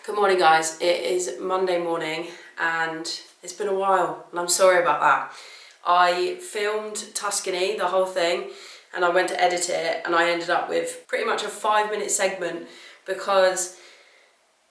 Good morning, guys. It is Monday morning and it's been a while and I'm sorry about that. I filmed Tuscany, the whole thing, and I went to edit it and I ended up with pretty much a 5-minute segment because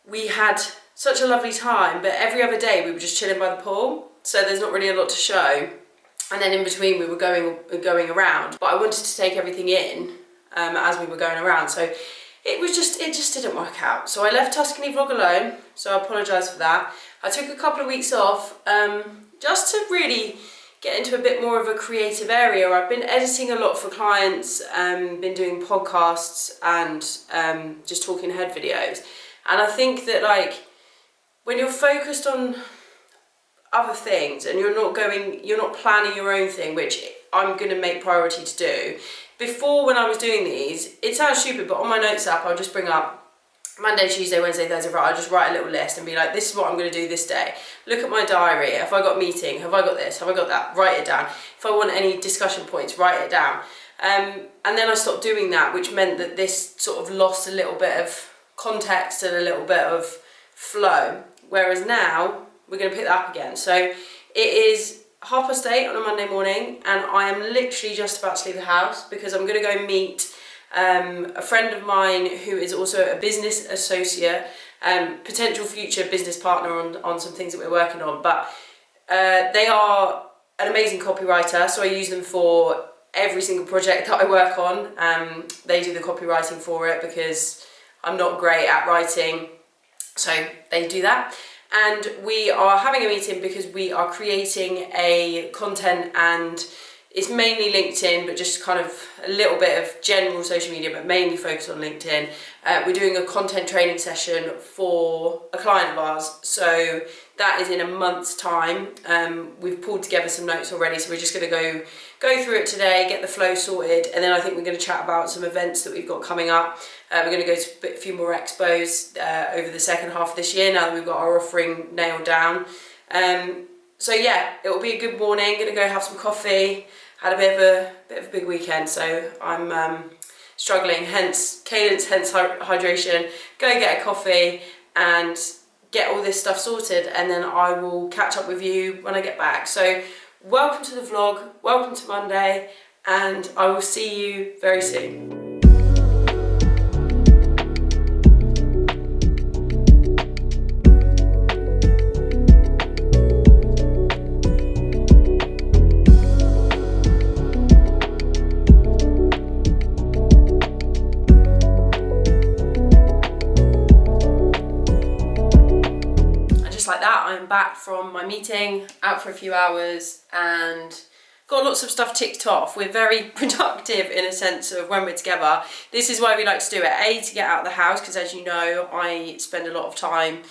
we had such a lovely time, but every other day we were just chilling by the pool, so there's not really a lot to show. And then in between we were going around, but I wanted to take everything in as we were going around, so it just didn't work out. So I left Tuscany vlog alone, so I apologise for that. I took a couple of weeks off just to really get into a bit more of a creative area. I've been editing a lot for clients, been doing podcasts and just talking head videos. And I think that like when you're focused on other things and you're not planning your own thing, which I'm going to make priority to do. Before, when I was doing these, it sounds stupid, but on my notes app, I'll just bring up Monday, Tuesday, Wednesday, Thursday, Friday. I'll just write a little list and be like, this is what I'm going to do this day. Look at my diary. Have I got a meeting? Have I got this? Have I got that? Write it down. If I want any discussion points, write it down. And then I stopped doing that, which meant that this sort of lost a little bit of context and a little bit of flow. Whereas now, we're going to pick that up again. So it is 8:30 on a Monday morning and I am literally just about to leave the house because I'm going to go meet a friend of mine who is also a business associate, potential future business partner on some things that we're working on. But they are an amazing copywriter, so I use them for every single project that I work on. They do the copywriting for it because I'm not great at writing, so they do that. And we are having a meeting because we are creating a content, and it's mainly LinkedIn, but just kind of a little bit of general social media, but mainly focused on LinkedIn. We're doing a content training session for a client of ours. So that is in a month's time. We've pulled together some notes already, so we're just going to go through it today, get the flow sorted, and then I think we're going to chat about some events that we've got coming up. We're going to go to a few more expos over the second half of this year now that we've got our offering nailed down. So yeah, it will be a good morning. Going to go have some coffee. Had a bit of a big weekend, so I'm struggling. Hence cadence, hence hydration. Go get a coffee and get all this stuff sorted, and then I will catch up with you when I get back. So welcome to the vlog, welcome to Monday, and I will see you very soon. Like that, I'm back from my meeting, out for a few hours, and got lots of stuff ticked off. We're very productive in a sense of when we're together. This is why we like to do it. A, to get out of the house, because as you know, I spend a lot of time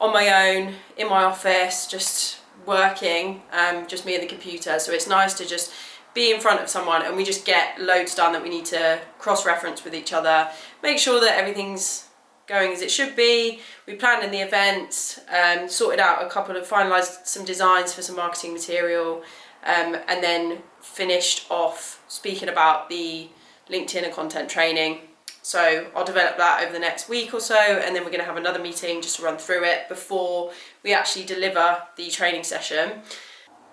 on my own, in my office, just working, just me and the computer. So it's nice to just be in front of someone and we just get loads done that we need to cross-reference with each other, make sure that everything's going as it should be. We planned in the event, sorted out finalised some designs for some marketing material, and then finished off speaking about the LinkedIn and content training. So I'll develop that over the next week or so, and then we're going to have another meeting just to run through it before we actually deliver the training session.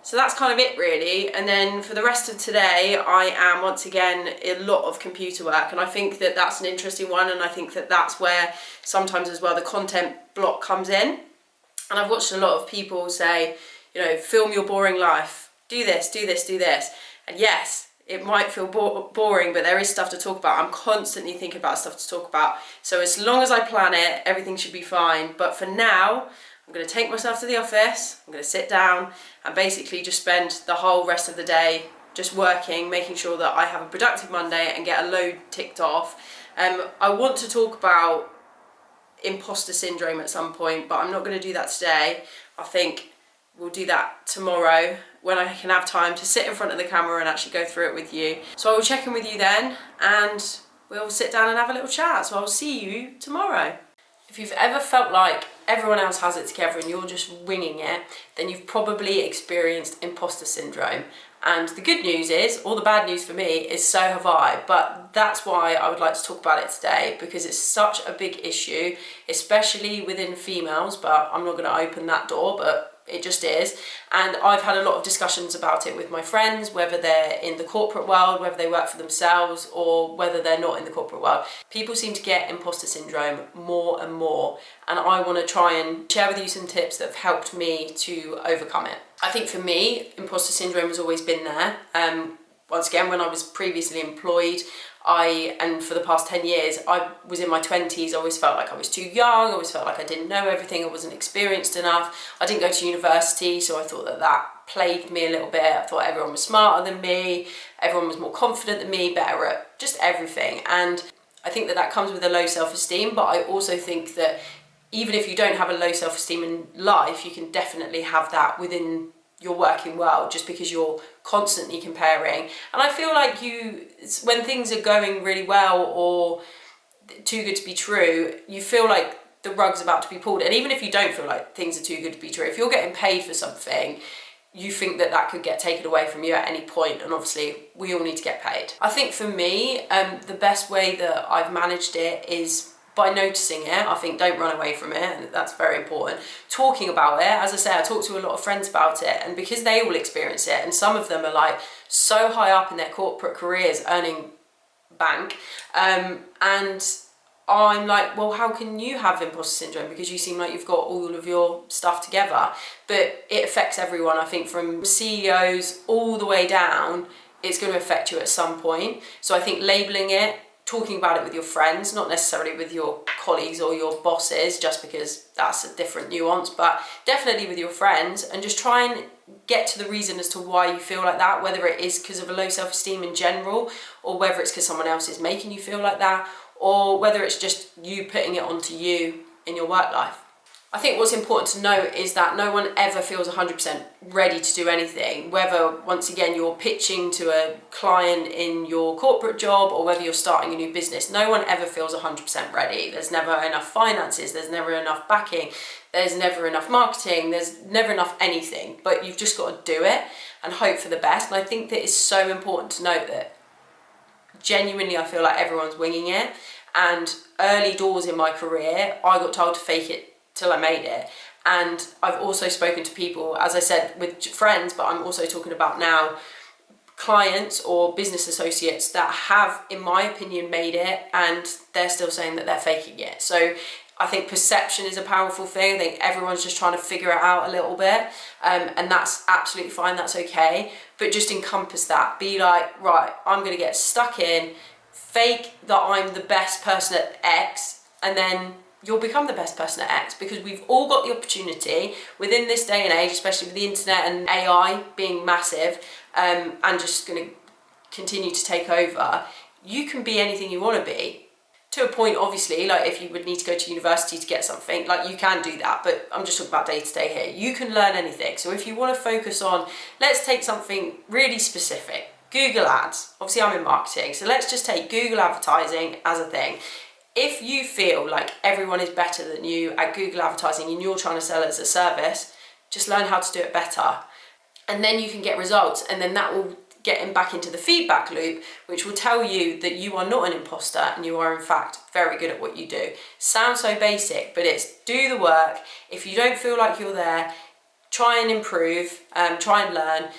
So that's kind of it really, and then for the rest of today I am once again a lot of computer work, and I think that that's an interesting one, and I think that that's where sometimes as well the content block comes in. And I've watched a lot of people say, you know, film your boring life, do this, do this, do this, and yes, it might feel boring, but there is stuff to talk about. I'm constantly thinking about stuff to talk about, so as long as I plan it, everything should be fine. But for now, I'm going to take myself to the office, I'm going to sit down and basically just spend the whole rest of the day just working, making sure that I have a productive Monday and get a load ticked off. I want to talk about imposter syndrome at some point, but I'm not going to do that today. I think we'll do that tomorrow when I can have time to sit in front of the camera and actually go through it with you. So I will check in with you then and we'll sit down and have a little chat. So I'll see you tomorrow. If you've ever felt like everyone else has it together and you're just winging it, then you've probably experienced imposter syndrome. And the good news is, or the bad news for me, is so have I. But that's why I would like to talk about it today, because it's such a big issue, especially within females, but I'm not going to open that door, but it just is. And I've had a lot of discussions about it with my friends, whether they're in the corporate world, whether they work for themselves, or whether they're not in the corporate world. People seem to get imposter syndrome more and more, and I want to try and share with you some tips that have helped me to overcome it. I think for me, imposter syndrome has always been there. Once again, when I was previously employed, and for the past 10 years, I was in my 20s, I always felt like I was too young, I always felt like I didn't know everything, I wasn't experienced enough. I didn't go to university, so I thought that plagued me a little bit. I thought everyone was smarter than me, everyone was more confident than me, better at just everything. And I think that comes with a low self-esteem, but I also think that even if you don't have a low self-esteem in life, you can definitely have that within your working world, just because you're constantly comparing. And I feel like when things are going really well or too good to be true, you feel like the rug's about to be pulled. And even if you don't feel like things are too good to be true, if you're getting paid for something, you think that could get taken away from you at any point, and obviously we all need to get paid. I think for me, the best way that I've managed it is by noticing it. I think don't run away from it, and that's very important. Talking about it, as I say, I talk to a lot of friends about it, and because they all experience it, and some of them are like so high up in their corporate careers earning bank, and I'm like, well, how can you have imposter syndrome? Because you seem like you've got all of your stuff together. But it affects everyone. I think from CEOs all the way down, it's going to affect you at some point. So I think labeling it, talking about it with your friends, not necessarily with your colleagues or your bosses, just because that's a different nuance, but definitely with your friends, and just try and get to the reason as to why you feel like that, whether it is because of a low self-esteem in general, or whether it's because someone else is making you feel like that, or whether it's just you putting it onto you in your work life. I think what's important to note is that no one ever feels 100% ready to do anything, whether, once again, you're pitching to a client in your corporate job or whether you're starting a new business. No one ever feels 100% ready. There's never enough finances, there's never enough backing, there's never enough marketing, there's never enough anything, but you've just got to do it and hope for the best. And I think that it's so important to note that genuinely I feel like everyone's winging it, and early doors in my career, I got told to fake it till I made it. And I've also spoken to people, as I said, with friends, but I'm also talking about now clients or business associates that have, in my opinion, made it, and they're still saying that they're faking it. So I think perception is a powerful thing. I think everyone's just trying to figure it out a little bit, and that's absolutely fine, that's okay. But just encompass that. Be like, right, I'm going to get stuck in, fake that I'm the best person at X, and then you'll become the best person at X, because we've all got the opportunity within this day and age, especially with the internet and AI being massive, and just going to continue to take over. You can be anything you want to be. To a point, obviously, like if you would need to go to university to get something, like you can do that, but I'm just talking about day to day here. You can learn anything. So if you want to focus on, let's take something really specific, Google Ads. Obviously I'm in marketing, so let's just take Google advertising as a thing. If you feel like everyone is better than you at Google advertising and you're trying to sell it as a service, just learn how to do it better. And then you can get results, and then that will get him back into the feedback loop, which will tell you that you are not an imposter and you are in fact very good at what you do. Sounds so basic, but it's do the work. If you don't feel like you're there, try and improve, try and learn,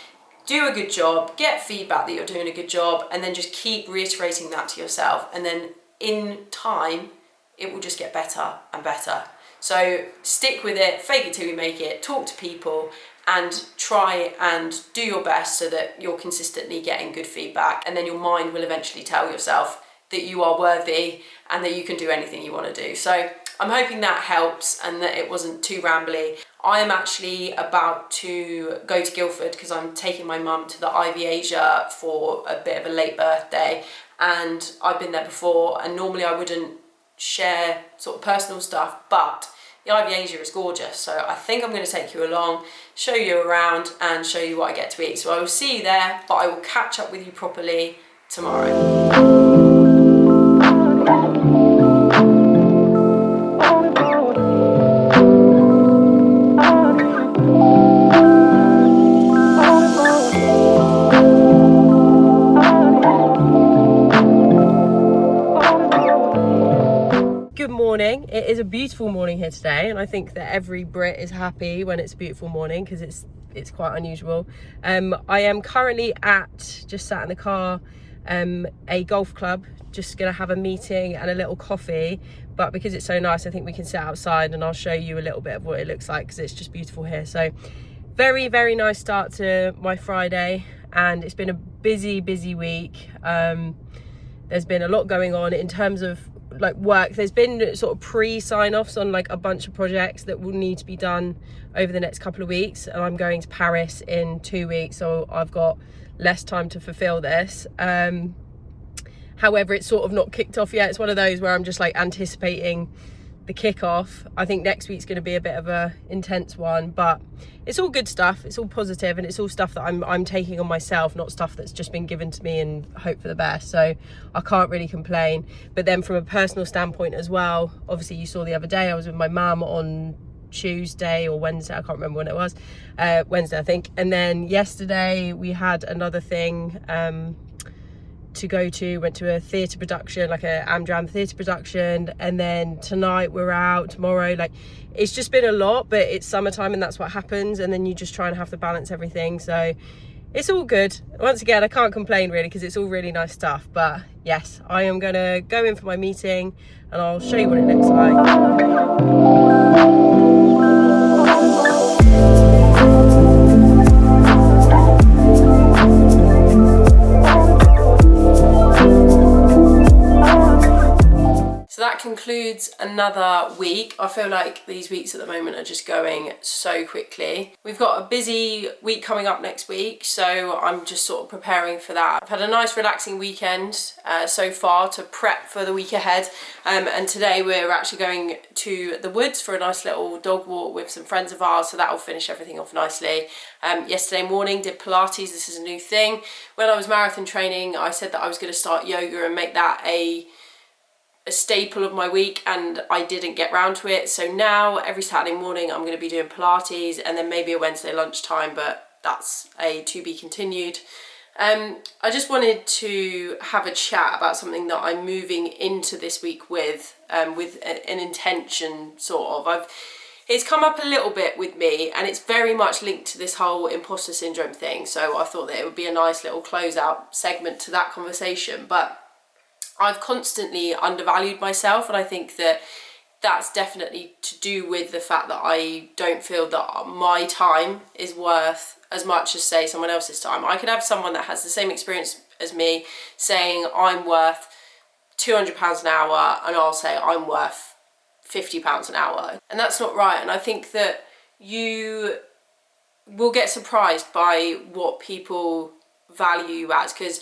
do a good job, get feedback that you're doing a good job, and then just keep reiterating that to yourself. And then in time, it will just get better and better. So stick with it, fake it till you make it, talk to people, and try and do your best so that you're consistently getting good feedback, and then your mind will eventually tell yourself that you are worthy and that you can do anything you want to do. So I'm hoping that helps and that it wasn't too rambly. I am actually about to go to Guildford because I'm taking my mum to the Ivy Asia for a bit of a late birthday, and I've been there before, and normally I wouldn't share sort of personal stuff, but the Ivy Asia is gorgeous, so I think I'm going to take you along, show you around and show you what I get to eat. So I will see you there, but I will catch up with you properly tomorrow. good morning. It is a beautiful morning here today, and I think that every Brit is happy when it's a beautiful morning because it's quite unusual. I am currently just sat in the car, a golf club, just gonna have a meeting and a little coffee, but because it's so nice I think we can sit outside and I'll show you a little bit of what it looks like because it's just beautiful here. So very, very nice start to my Friday, and it's been a busy week. There's been a lot going on in terms of like work. There's been sort of pre-sign-offs on like a bunch of projects that will need to be done over the next couple of weeks, and I'm going to Paris in 2 weeks, so I've got less time to fulfill this. However, it's sort of not kicked off yet. It's one of those where I'm just like anticipating the kickoff. I think next week's going to be a bit of a intense one, but it's all good stuff. It's all positive, and it's all stuff that I'm taking on myself, not stuff that's just been given to me and hope for the best. So I can't really complain. But then from a personal standpoint as well, obviously you saw the other day I was with my mum on Tuesday or Wednesday, I can't remember when it was, Wednesday I think, and then yesterday we had another thing to go to. Went to a theatre production, like a Amdram theatre production, and then tonight we're out, tomorrow, like it's just been a lot, but it's summertime and that's what happens, and then you just try and have to balance everything. So it's all good. Once again, I can't complain really because it's all really nice stuff. But yes, I am gonna go in for my meeting and I'll show you what it looks like. That concludes another week. I feel like these weeks at the moment are just going so quickly. We've got a busy week coming up next week, so I'm just sort of preparing for that. I've had a nice relaxing weekend so far to prep for the week ahead, and today we're actually going to the woods for a nice little dog walk with some friends of ours, so that'll finish everything off nicely. Yesterday morning did Pilates. This is a new thing. When I was marathon training, I said that I was going to start yoga and make that a staple of my week, and I didn't get round to it. So now every Saturday morning I'm going to be doing Pilates, and then maybe a Wednesday lunchtime, but that's a to be continued. I just wanted to have a chat about something that I'm moving into this week with an intention sort of. It's come up a little bit with me, and it's very much linked to this whole imposter syndrome thing, so I thought that it would be a nice little closeout segment to that conversation. But I've constantly undervalued myself, and I think that that's definitely to do with the fact that I don't feel that my time is worth as much as, say, someone else's time. I could have someone that has the same experience as me saying I'm worth £200 an hour, and I'll say I'm worth £50 an hour, and that's not right. And I think that you will get surprised by what people value you as, because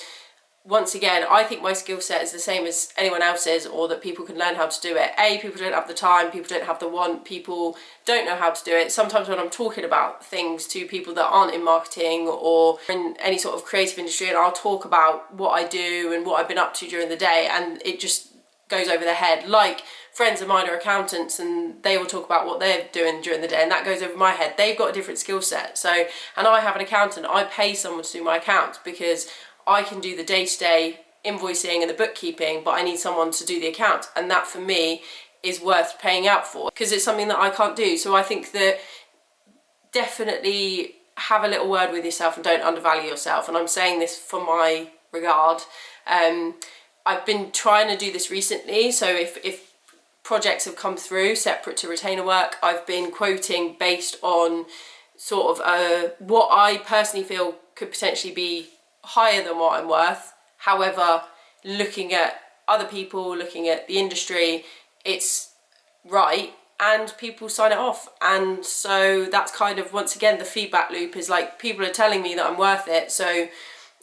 once again, I think my skill set is the same as anyone else's, or that people can learn how to do it. People don't have the time, people don't have the want, people don't know how to do it. Sometimes when I'm talking about things to people that aren't in marketing or in any sort of creative industry, and I'll talk about what I do and what I've been up to during the day, and it just goes over their head. Like friends of mine are accountants, and they will talk about what they're doing during the day, and that goes over my head. They've got a different skill set. So, and I have an accountant. I pay someone to do my accounts because I can do the day-to-day invoicing and the bookkeeping, but I need someone to do the account, and that for me is worth paying out for because it's something that I can't do. So I think that definitely have a little word with yourself and don't undervalue yourself, and I'm saying this for my regard. I've been trying to do this recently, so if projects have come through separate to retainer work, I've been quoting based on sort of what I personally feel could potentially be higher than what I'm worth. However, looking at other people, looking at the industry, it's right, and people sign it off. And so that's kind of, once again, the feedback loop is like people are telling me that I'm worth it, so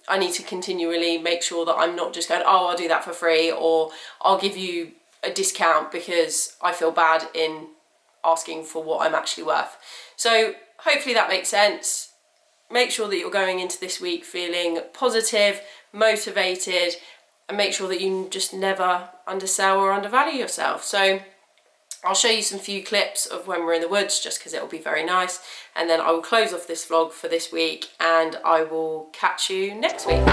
I need to continually make sure that I'm not just going, oh, I'll do that for free, or I'll give you a discount because I feel bad in asking for what I'm actually worth. So hopefully that makes sense. Make sure that you're going into this week feeling positive, motivated, and make sure that you just never undersell or undervalue yourself. So I'll show you some few clips of when we're in the woods, just because it'll be very nice, and then I will close off this vlog for this week, and I will catch you next week.